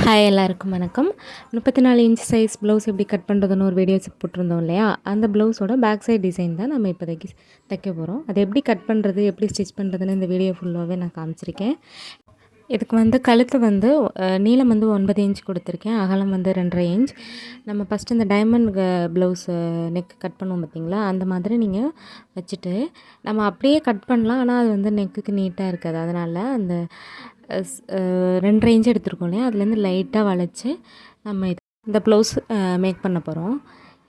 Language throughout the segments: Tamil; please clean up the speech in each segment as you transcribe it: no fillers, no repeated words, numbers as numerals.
ஹாய் எல்லாருக்கும் வணக்கம். 34 இன்ச் சைஸ் ப்ளவுஸ் எப்படி கட் பண்ணுறதுன்னு ஒரு வீடியோஸ் போட்டிருந்தோம் இல்லையா? அந்த ப்ளவுஸோட பேக் சைட் டிசைன் தான் நம்ம இப்போதைக்கு தைக்க போகிறோம். அது எப்படி கட் பண்ணுறது, எப்படி ஸ்டிச் பண்ணுறதுன்னு இந்த வீடியோ ஃபுல்லாகவே நான் காமிச்சிருக்கேன். இதுக்கு கழுத்து நீளம் 9 இன்ச் கொடுத்துருக்கேன், அகலம் 2.5 இன்ச். நம்ம ஃபஸ்ட்டு இந்த டைமண்ட் ப்ளவுஸு நெக் கட் பண்ணுவோம் பார்த்திங்களா, அந்த மாதிரி நீங்கள் வச்சுட்டு நம்ம அப்படியே கட் பண்ணலாம். ஆனால் அது நெக்குக்கு நீட்டாக இருக்காது. அதனால் அந்த 2.5 இன்ச் எடுத்துருக்கோம் இல்லையா, அதுலேருந்து லைட்டாக வளைச்சி நம்ம இந்த ப்ளவுஸ் மேக் பண்ண போகிறோம்.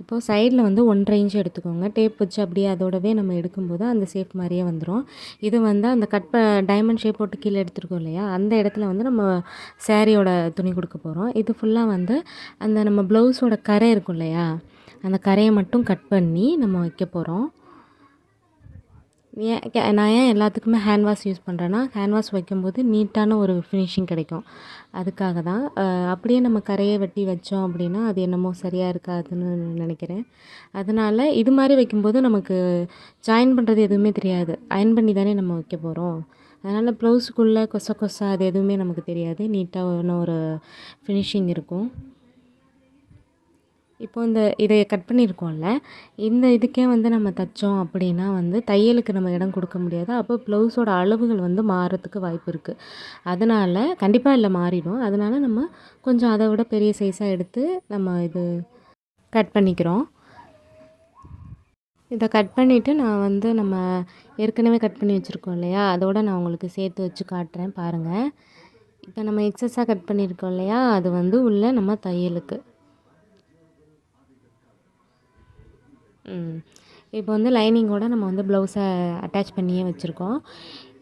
இப்போது சைடில் 1.5 இன்ச் எடுத்துக்கோங்க. டேப் வச்சு அப்படியே அதோடவே நம்ம எடுக்கும்போது அந்த ஷேப் மாதிரியே வந்துடும். இது அந்த டைமண்ட் ஷேப் போட்டு கீழே எடுத்துருக்கோம் இல்லையா, அந்த இடத்துல நம்ம சாரியோட துணி கொடுக்க போகிறோம். இது ஃபுல்லாக அந்த நம்ம ப்ளவுஸோட கரை இருக்கும் இல்லையா, அந்த கரையை மட்டும் கட் பண்ணி நம்ம வைக்க போகிறோம். நான் ஏன் எல்லாத்துக்குமே ஹேண்ட் வாஷ் யூஸ் பண்ணுறேன்னா, ஹேண்ட் வாஷ் வைக்கும்போது நீட்டான ஒரு ஃபினிஷிங் கிடைக்கும். அதுக்காக தான். அப்படியே நம்ம கரையை வெட்டி வச்சோம் அப்படின்னா அது என்னமோ சரியாக இருக்காதுன்னு நினைக்கிறேன். அதனால் இது மாதிரி வைக்கும்போது நமக்கு ஜாயின் பண்ணுறது எதுவுமே தெரியாது. அயர்ன் பண்ணி தானே நம்ம வைக்க போகிறோம். அதனால் ப்ளவுஸுக்குள்ளே கொசா அது எதுவுமே நமக்கு தெரியாது. நீட்டான ஒரு ஃபினிஷிங் இருக்கும். இப்போ இதை கட் பண்ணியிருக்கோம்ல, இந்த இதுக்கே நம்ம தைச்சோம் அப்படின்னா தையலுக்கு நம்ம இடம் கொடுக்க முடியாது. அப்போ ப்ளவுஸோட அளவுகள் மாறுறதுக்கு வாய்ப்பு இருக்குது. அதனால் கண்டிப்பாக இல்லை, மாறிடும். அதனால் நம்ம கொஞ்சம் அதை விட பெரிய சைஸாக எடுத்து நம்ம இது கட் பண்ணிக்கிறோம். இதை கட் பண்ணிவிட்டு நான் நம்ம ஏற்கனவே கட் பண்ணி வச்சுருக்கோம் இல்லையா, அதோடு நான் உங்களுக்கு சேர்த்து வச்சு காட்டுறேன் பாருங்கள். இப்போ நம்ம எக்ஸஸாக கட் பண்ணியிருக்கோம் இல்லையா, அது உள்ள நம்ம தையலுக்கு. இப்போ லைனிங்கோட நம்ம ப்ளவுஸை அட்டாச் பண்ணியே வச்சுருக்கோம்.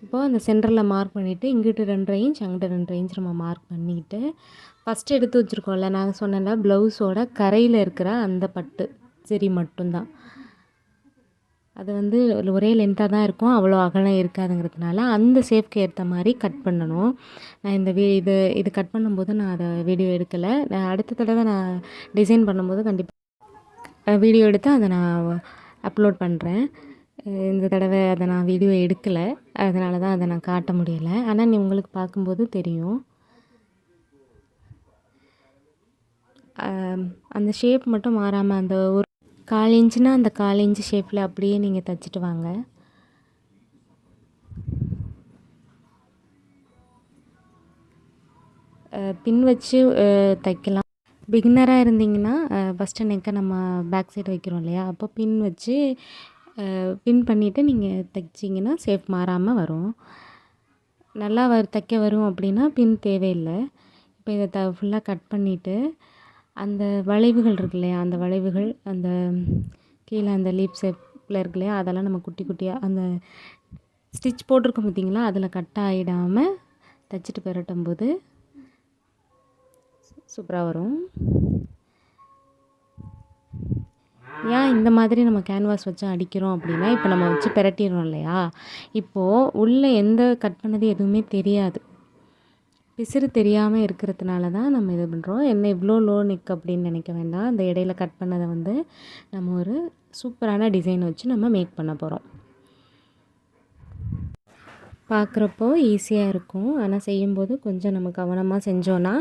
இப்போது அந்த சென்டரில் மார்க் பண்ணிவிட்டு இங்கிட்டு 2.5 இன்ச் அங்கிட்டு 2.5 இன்ச் நம்ம மார்க் பண்ணிவிட்டு ஃபஸ்ட்டு எடுத்து வச்சுருக்கோம்ல, நாங்கள் சொன்னல ப்ளவுஸோட கரையில் இருக்கிற அந்த பட்டு சரி மட்டும்தான். அது ஒரே லென்த்தாக தான் இருக்கும், அவ்வளோ அகலம் இருக்காதுங்கிறதுனால அந்த ஷேப்க்கு ஏற்ற மாதிரி கட் பண்ணணும். நான் இது கட் பண்ணும்போது நான் அதை வீடியோ எடுக்கலை. நான் அடுத்த தடவை நான் டிசைன் பண்ணும்போது கண்டிப்பாக வீடியோ எடுத்து அதை நான் அப்லோட் பண்ணுறேன். இந்த தடவை அதை நான் வீடியோ எடுக்கலை, அதனால தான் அதை நான் காட்ட முடியலை. ஆனால் உங்களுக்கு பார்க்கும்போது தெரியும். அந்த ஷேப் மட்டும் மாறாமல் அந்த ஒரு 1/4 இன்ச்சுனா அந்த 1/4 இன்ச்சு ஷேப்பில் அப்படியே நீங்கள் தைச்சிட்டு வாங்க. பின் வச்சு தைக்கலாம். பிகினராக இருந்தீங்கன்னா ஃபஸ்ட்டு நெக்கை நம்ம பேக் சைடு வைக்கிறோம் இல்லையா, அப்போ பின் வச்சு பின் பண்ணிவிட்டு நீங்கள் தைச்சிங்கன்னா ஷேப் மாறாமல் வரும். நல்லா தைக்க வரும் அப்படின்னா பின் தேவையில்லை. இப்போ இதை ஃபுல்லாக கட் பண்ணிவிட்டு அந்த வளைவுகள் இருக்கு இல்லையா, அந்த வளைவுகள் அந்த கீழே அந்த லீப் ஷேப்பில் இருக்கு இல்லையா, அதெல்லாம் நம்ம குட்டி குட்டியாக அந்த ஸ்டிச் போட்டிருக்கோம் பார்த்திங்களா, அதில் கட் ஆகிடாமல் தைச்சிட்டு பெரட்டும்போது சூப்பராக வரும். ஏன் இந்த மாதிரி நம்ம கேன்வாஸ் வச்சு அடிக்கிறோம் அப்படின்னா, இப்போ நம்ம வச்சு பெரட்டிடுறோம் இல்லையா, இப்போது உள்ளே எந்த கட் பண்ணது எதுவுமே தெரியாது. பிசிறு தெரியாமல் இருக்கிறதுனால தான் நம்ம இது பண்ணுறோம். என்ன இவ்வளோ லோ நெக் அப்படின்னு நினைக்க வேண்டாம். அந்த இடையில கட் பண்ணதை நம்ம ஒரு சூப்பரான டிசைன் வச்சு நம்ம மேக் பண்ண போகிறோம். பார்க்குறப்போ ஈஸியாக இருக்கும், ஆனால் செய்யும்போது கொஞ்சம் நம்ம கவனமாக செஞ்சோன்னா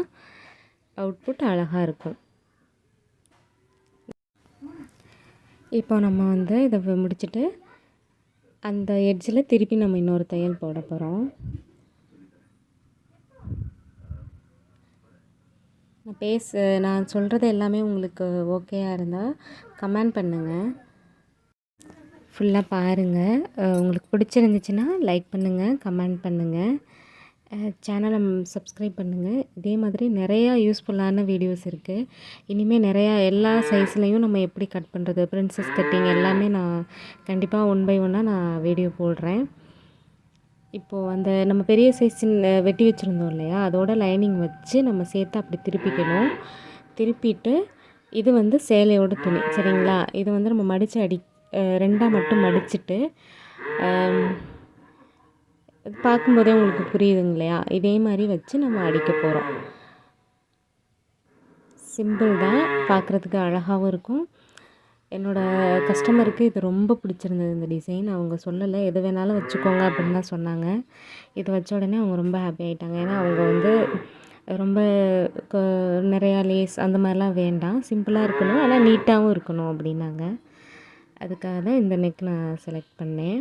அவுட்புட் அழகாக இருக்கும். இப்போ நம்ம இதை முடிச்சுட்டு அந்த எட்ஜில் திருப்பி நம்ம இன்னொரு தையல் போட போகிறோம். நான் சொல்கிறது எல்லாமே உங்களுக்கு ஓகேயாக இருந்தால் கமெண்ட் பண்ணுங்கள். ஃபுல்லாக பாருங்கள். உங்களுக்கு பிடிச்சிருந்துச்சுன்னா லைக் பண்ணுங்கள், கமெண்ட் பண்ணுங்கள், சேனலை சப்ஸ்கிரைப் பண்ணுங்கள். இதே மாதிரி நிறையா யூஸ்ஃபுல்லான வீடியோஸ் இருக்குது. இனிமேல் நிறையா எல்லா சைஸ்லேயும் நம்ம எப்படி கட் பண்ணுறது, பிரின்சஸ் கட்டிங் எல்லாமே நான் கண்டிப்பாக 1 by 1 நான் வீடியோ போடுறேன். இப்போது நம்ம பெரிய சைஸின் வெட்டி வச்சுருந்தோம் இல்லையா, அதோட லைனிங் வச்சு நம்ம சேர்த்து அப்படி திருப்பிக்கணும். திருப்பிட்டு இது சேலையோட துணி சரிங்களா. இது நம்ம மடித்து 2ஆக மட்டும் மடிச்சுட்டு பார்க்கும்போதே உங்களுக்கு புரியுதுங்க இல்லையா, இதே மாதிரி வச்சு நம்ம அடிக்க போகிறோம். சிம்பிள் தான், பார்க்குறதுக்கு அழகாகவும் இருக்கும். என்னோடய கஸ்டமருக்கு இது ரொம்ப பிடிச்சிருந்தது இந்த டிசைன். அவங்க சொல்லலை, எது வேணாலும் வச்சுக்கோங்க அப்படின்னு தான் சொன்னாங்க. இது வச்ச உடனே அவங்க ரொம்ப ஹாப்பி ஆகிட்டாங்க. ஏன்னா அவங்க ரொம்ப க நிறையா லேஸ் அந்த மாதிரிலாம் வேண்டாம். சிம்பிளாக இருக்கணும். ஆனால் நீட்டாகவும் இருக்கணும் அப்படின்னாங்க. அதுக்காக தான் இந்த நெக் நான் செலக்ட் பண்ணேன்.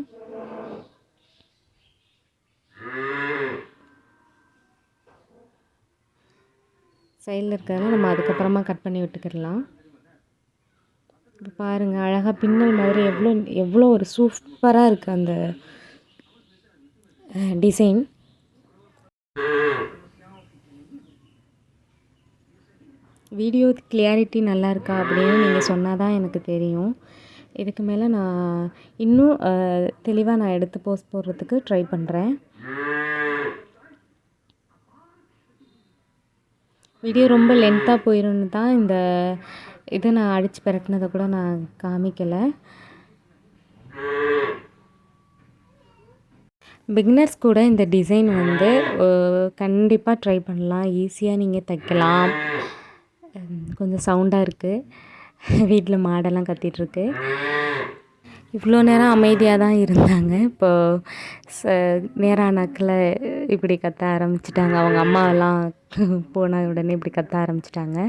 சைடில் இருக்கிறத நம்ம அதுக்கப்புறமா கட் பண்ணி விட்டுக்கிடலாம். இப்போ பாருங்கள், அழகாக பின்னல் மாதிரி எவ்வளோ ஒரு சூப்பராக இருக்குது அந்த டிசைன். வீடியோ கிளியாரிட்டி நல்லா இருக்கா அப்படின்னு நீங்கள் சொன்னால் தான் எனக்கு தெரியும். இதுக்கு மேலே நான் இன்னும் தெளிவாக நான் எடுத்து போஸ்ட் போடுறதுக்கு ட்ரை பண்ணுறேன். வீடியோ ரொம்ப லென்த்தாக போயிடும்னு தான் இந்த இதை நான் அடித்து பிரட்டினதை கூட நான் காமிக்கலை. பிகினர்ஸ் கூட இந்த டிசைன் வந்து கண்டிப்பாக ட்ரை பண்ணலாம். ஈஸியாக நீங்கள் தைக்கலாம். கொஞ்சம் சவுண்டாக இருக்குது, வீட்டில் மாடெல்லாம் கத்திகிட்ருக்கு. இவ்வளோ நேரம் அமைதியாக தான் இருந்தாங்க. இப்போது நேரானாக்கில் இப்படி கத்த ஆரம்பிச்சிட்டாங்க. அவங்க அம்மாவெல்லாம் போன உடனே இப்படி கத்த ஆரம்பிச்சிட்டாங்க.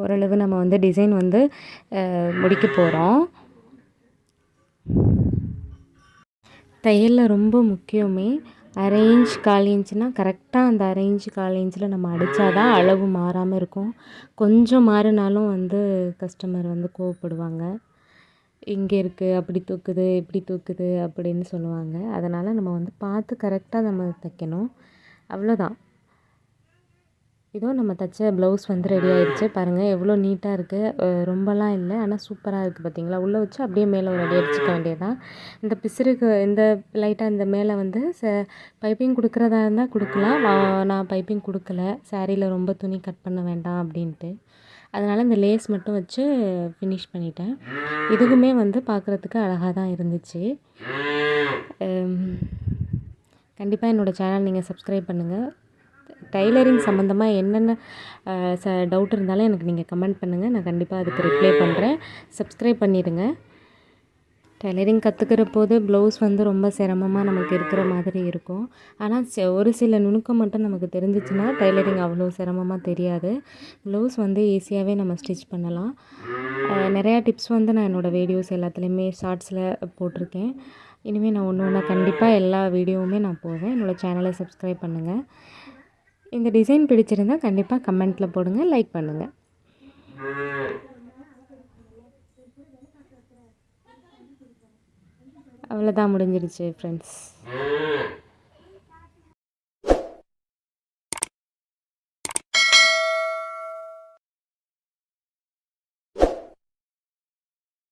ஓரளவு நம்ம வந்து டிசைன் வந்து முடிக்க போகிறோம். தையலில் ரொம்ப முக்கியமே 1/2 இன்ச் 1/4 இன்ச்சுனால் கரெக்டாக அந்த 1/2 இன்ச்சு 1/4 இன்ச்சில் நம்ம அடித்தா தான் அளவு மாறாமல் இருக்கும். கொஞ்சம் மாறினாலும் வந்து கஸ்டமர் வந்து கோவப்படுவாங்க. இங்கே இருக்குது, அப்படி தூக்குது, இப்படி தூக்குது அப்படின்னு சொல்லுவாங்க. அதனால் நம்ம வந்து பார்த்து கரெக்டாக நம்ம தைக்கணும். அவ்வளோதான். இதோ நம்ம தைச்ச ப்ளவுஸ் வந்து ரெடி ஆகிடுச்சு. பாருங்கள் எவ்வளோ நீட்டாக இருக்குது. ரொம்பலாம் இல்லை, ஆனால் சூப்பராக இருக்குது. பார்த்தீங்களா, உள்ளே வச்சு அப்படியே மேலே ஒரு அடி அடிச்சுக்க வேண்டியது தான். இந்த பிசுறுக்கு இந்த லைட்டாக இந்த மேலே வந்து பைப்பிங் கொடுக்குறதா இருந்தால் கொடுக்கலாம். நான் பைப்பிங் கொடுக்கல. சாரியில் ரொம்ப துணி கட் பண்ண வேண்டாம் அப்படின்ட்டு. அதனால் இந்த லேஸ் மட்டும் வச்சு ஃபினிஷ் பண்ணிட்டேன். இதுவுமே வந்து பார்க்குறதுக்கு அழகாக தான் இருந்துச்சு. கண்டிப்பாக என்னோடய சேனல் நீங்கள் சப்ஸ்கிரைப் பண்ணுங்கள். டைலரிங் சம்மந்தமாக என்னென்ன டவுட் இருந்தாலும் எனக்கு நீங்கள் கமெண்ட் பண்ணுங்கள். நான் கண்டிப்பாக அதுக்கு ரிப்ளை பண்ணுறேன். சப்ஸ்கிரைப் பண்ணிடுங்க. டைலரிங் கற்றுக்கிற போது ப்ளவுஸ் வந்து ரொம்ப சிரமமாக நமக்கு இருக்கிற மாதிரி இருக்கும். ஆனால் ஒரு சில நுணுக்கம் மட்டும் நமக்கு தெரிஞ்சிச்சுன்னா டைலரிங் அவ்வளோ சிரமமாக தெரியாது. ப்ளவுஸ் வந்து ஈஸியாகவே நம்ம ஸ்டிச் பண்ணலாம். நிறையா டிப்ஸ் வந்து நான் என்னோடய வீடியோஸ் எல்லாத்துலேயுமே ஷார்ட்ஸில் போட்டிருக்கேன். இனிமேல் நான் ஒன்று ஒன்றா கண்டிப்பாக எல்லா வீடியோவுமே நான் போடுவேன். என்னோடய சேனலை சப்ஸ்கிரைப் பண்ணுங்கள். இந்த டிசைன் பிடிச்சிருந்தால் கண்டிப்பாக கமெண்ட்டில் போடுங்க, லைக் பண்ணுங்கள். அவ்வளோதான், முடிஞ்சிடுச்சு ஃப்ரெண்ட்ஸ்.